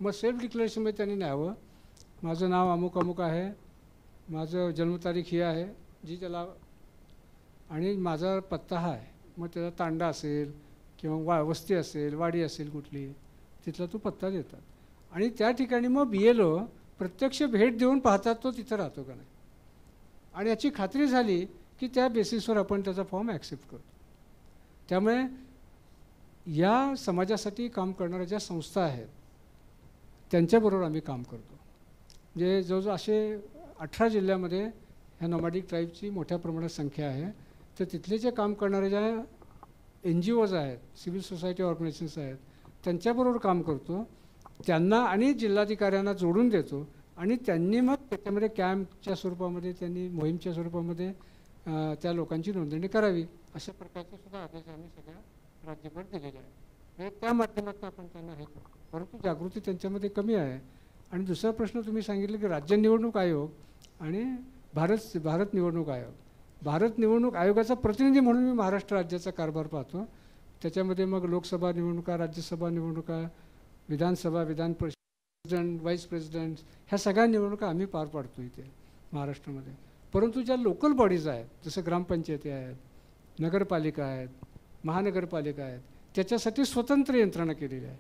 मग सेल्फ डिक्लेरेशनमध्ये त्यांनी न्यावं, माझं नाव अमुक अमुक आहे, माझं जन्मतारीख ही आहे जी त्याला, आणि माझा पत्ता हा आहे. मग त्याचा तांडा असेल किंवा वस्ती असेल, वाडी असेल कुठली, तिथला तो पत्ता देतात. आणि त्या ठिकाणी मग BLO प्रत्यक्ष भेट देऊन पाहतात तो तिथं राहतो का नाही, आणि याची खात्री झाली की त्या बेसिसवर आपण त्याचा फॉर्म ॲक्सेप्ट करतो. त्यामुळे या समाजासाठी काम करणाऱ्या ज्या संस्था आहेत त्यांच्याबरोबर आम्ही काम करतो. म्हणजे जवळजवळ असे 18 जिल्ह्यामध्ये ह्या नोमॅडिक ट्राईबची मोठ्या प्रमाणात संख्या आहे. तर तिथले जे काम करणारे ज्या NGOज आहेत, सिव्हिल सोसायटी ऑर्गनायझेशन्स आहेत, त्यांच्याबरोबर काम करतो, त्यांना आणि जिल्हाधिकाऱ्यांना जोडून देतो, आणि त्यांनी मग त्याच्यामध्ये कॅम्पच्या स्वरूपामध्ये, त्यांनी मोहीमच्या स्वरूपामध्ये त्या लोकांची नोंदणी करावी, अशा प्रकारचे सुद्धा आदेश आम्ही सगळ्या राज्यभर दिलेले आहे. त्या माध्यमातून आपण त्यांना हे करतो, परंतु जागृती त्यांच्यामध्ये कमी आहे. आणि दुसरा प्रश्न तुम्ही सांगितलं की राज्य निवडणूक आयोग आणि भारत निवडणूक आयोग. भारत निवडणूक आयोगाचा प्रतिनिधी म्हणून मी महाराष्ट्र राज्याचा कारभार पाहतो. त्याच्यामध्ये मग लोकसभा निवडणुका, राज्यसभा निवडणुका, विधानसभा, Vidhan Parishad, president, vice president, ह्या सगळ्या निवडणुका आम्ही पार पाडतो इथे महाराष्ट्रामध्ये. परंतु ज्या लोकल बॉडीज आहेत, जसं ग्रामपंचायती आहेत, नगरपालिका आहेत, महानगरपालिका आहेत, त्याच्यासाठी स्वतंत्र यंत्रणा केलेली आहे.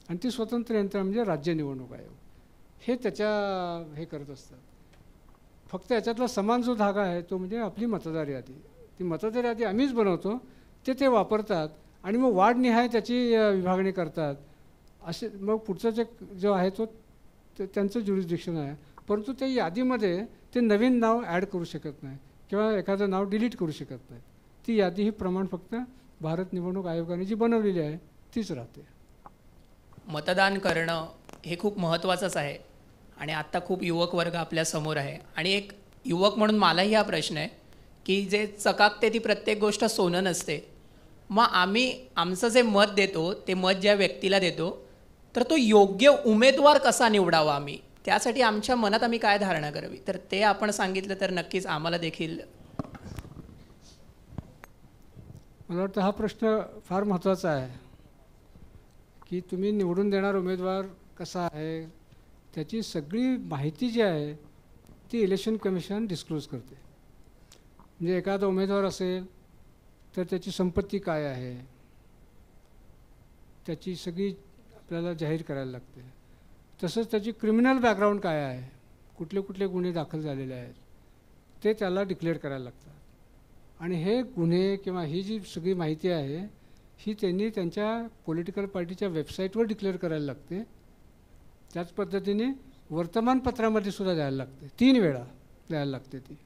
आणि ती स्वतंत्र यंत्रणा म्हणजे राज्य निवडणूक आयोग हे हे करत असतात. फक्त याच्यातला समान जो धागा आहे तो म्हणजे आपली मतदार यादी. ती मतदार यादी आम्हीच बनवतो, ते वापरतात आणि मग वार्डनिहाय त्याची विभागणी करतात. असे मग पुढचा जो आहे तो त्यांचं ज्युरिस्डिक्शन आहे. परंतु त्या यादीमध्ये ते नवीन नाव ॲड करू शकत नाही किंवा एखादं नाव डिलीट करू शकत नाही. ती यादी ही प्रमाण फक्त भारत निवडणूक आयोगाने जी बनवलेली आहे तीच राहते. मतदान करणं हे खूप महत्त्वाचंच आहे आणि आत्ता खूप युवक वर्ग आपल्यासमोर आहे. आणि एक युवक म्हणून मलाही हा प्रश्न आहे की जे चकाकते ती प्रत्येक गोष्ट सोनं नसते. मग आम्ही आमचं जे मत देतो ते मत ज्या व्यक्तीला देतो तर तो योग्य उमेदवार कसा निवडावा आम्ही, त्यासाठी आमच्या मनात आम्ही काय धारणा करावी, तर ते आपण सांगितलं तर नक्कीच आम्हाला देखील. मला वाटतं हा प्रश्न फार महत्त्वाचा आहे की तुम्ही निवडून देणार उमेदवार कसा आहे, त्याची सगळी माहिती जी आहे ती इलेक्शन कमिशन डिस्क्लोज करते. म्हणजे एखादा उमेदवार असेल तर त्याची संपत्ती काय आहे त्याची सगळी आपल्याला जाहीर करायला लागते. तसंच त्याची क्रिमिनल बॅकग्राऊंड काय आहे, कुठले कुठले गुन्हे दाखल झालेले आहेत ते त्याला डिक्लेअर करायला लागतात. आणि हे गुन्हे किंवा ही जी सगळी माहिती आहे ही त्यांनी त्यांच्या पॉलिटिकल पार्टीच्या वेबसाईटवर डिक्लेअर करायला लागते. त्याच पद्धतीने वर्तमानपत्रामध्ये सुद्धा द्यायला लागते, 3 वेळा द्यायला लागते ती.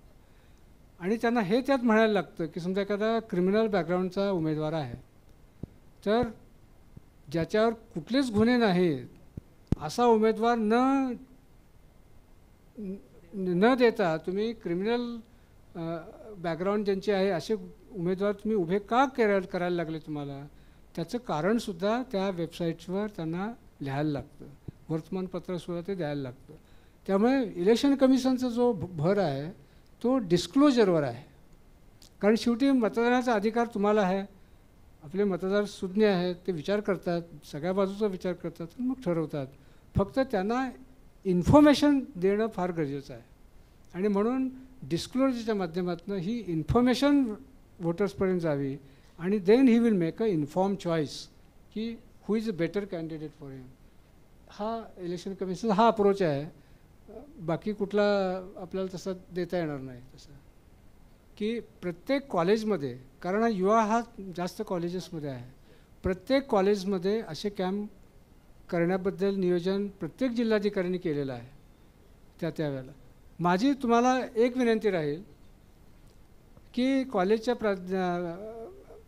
आणि त्यांना हे त्यात म्हणायला लागतं की समजा एखादा क्रिमिनल बॅकग्राऊंडचा उमेदवार आहे तर ज्याच्यावर कुठलेच गुन्हे नाहीत असा उमेदवार न देता तुम्ही क्रिमिनल बॅकग्राऊंड ज्यांचे आहे असे उमेदवार तुम्ही उभे का करायला लागले, तुम्हाला त्याचं कारणसुद्धा त्या वेबसाईट्सवर त्यांना लिहायला लागतं, वर्तमानपत्रासुद्धा ते द्यायला लागतं. त्यामुळे इलेक्शन कमिशनचा जो भर आहे तो डिस्क्लोजरवर आहे. कारण शेवटी मतदानाचा अधिकार तुम्हाला आहे, आपले मतदार सुज्ञ आहेत, ते विचार करतात, सगळ्या बाजूचा विचार करतात, मग ठरवतात. फक्त त्यांना इन्फॉर्मेशन देणं फार गरजेचं आहे. आणि म्हणून डिस्क्लोजरच्या माध्यमातून ही इन्फॉर्मेशन वोटर्सपर्यंत जावी आणि then he will make a inform choice की who is a better candidate for him. हा इलेक्शन कमिशनचा हा अप्रोच आहे. बाकी कुठला आपल्याला तसा देता येणार नाही. तसं की प्रत्येक कॉलेजमध्ये, कारण युवा हा जास्त कॉलेजेसमध्ये आहे, प्रत्येक कॉलेजमध्ये असे कॅम्प करण्याबद्दल नियोजन प्रत्येक जिल्हाधिकाऱ्यांनी केलेलं आहे. त्यावेळेला माझी तुम्हाला एक विनंती राहील की कॉलेजच्या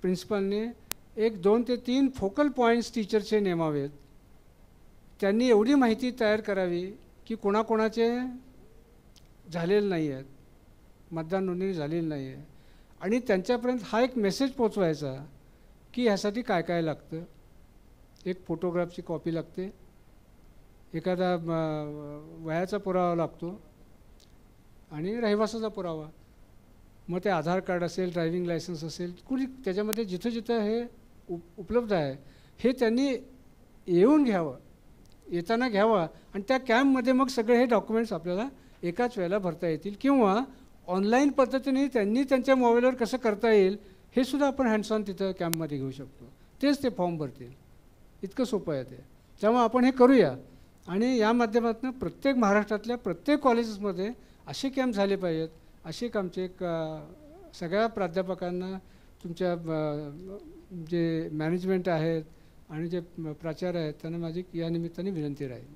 प्रिन्सिपलने 1, 2 ते 3 फोकल पॉईंट्स टीचरचे नेमावेत. त्यांनी एवढी माहिती तयार करावी की कोणाकोणाचे झालेले नाही आहेत, मतदान नोंदणी झालेली नाही आहे, आणि त्यांच्यापर्यंत हा एक मेसेज पोचवायचा की ह्यासाठी काय काय लागतं. एक फोटोग्राफची कॉपी लागते, एखादा वयाचा पुरावा लागतो आणि रहिवासाचा पुरावा. मग ते आधार कार्ड असेल, ड्रायव्हिंग लायसन्स असेल, कुणी त्याच्यामध्ये जिथं जिथं हे उपलब्ध आहे हे त्यांनी येऊन घ्यावं, येताना घ्यावा. आणि त्या कॅम्पमध्ये मग सगळे हे डॉक्युमेंट्स आपल्याला एकाच वेळेला भरता येतील. किंवा ऑनलाईन पद्धतीने त्यांनी त्यांच्या मोबाईलवर कसं करता येईल हे सुद्धा आपण हँड्स ऑन तिथं कॅम्पमध्ये घेऊ शकतो. तेच ते फॉर्म भरतील. इतकं सोपं आहे ते. त्यामुळे आपण हे करूया. आणि या माध्यमातून प्रत्येक महाराष्ट्रातल्या प्रत्येक कॉलेजेसमध्ये असे कॅम्प झाले पाहिजेत. असे एक आमचे सगळ्या प्राध्यापकांना, तुमच्या जे मॅनेजमेंट आहेत आणि जे प्राचार्य आहेत त्यांना माझी या निमित्ताने विनंती राहील.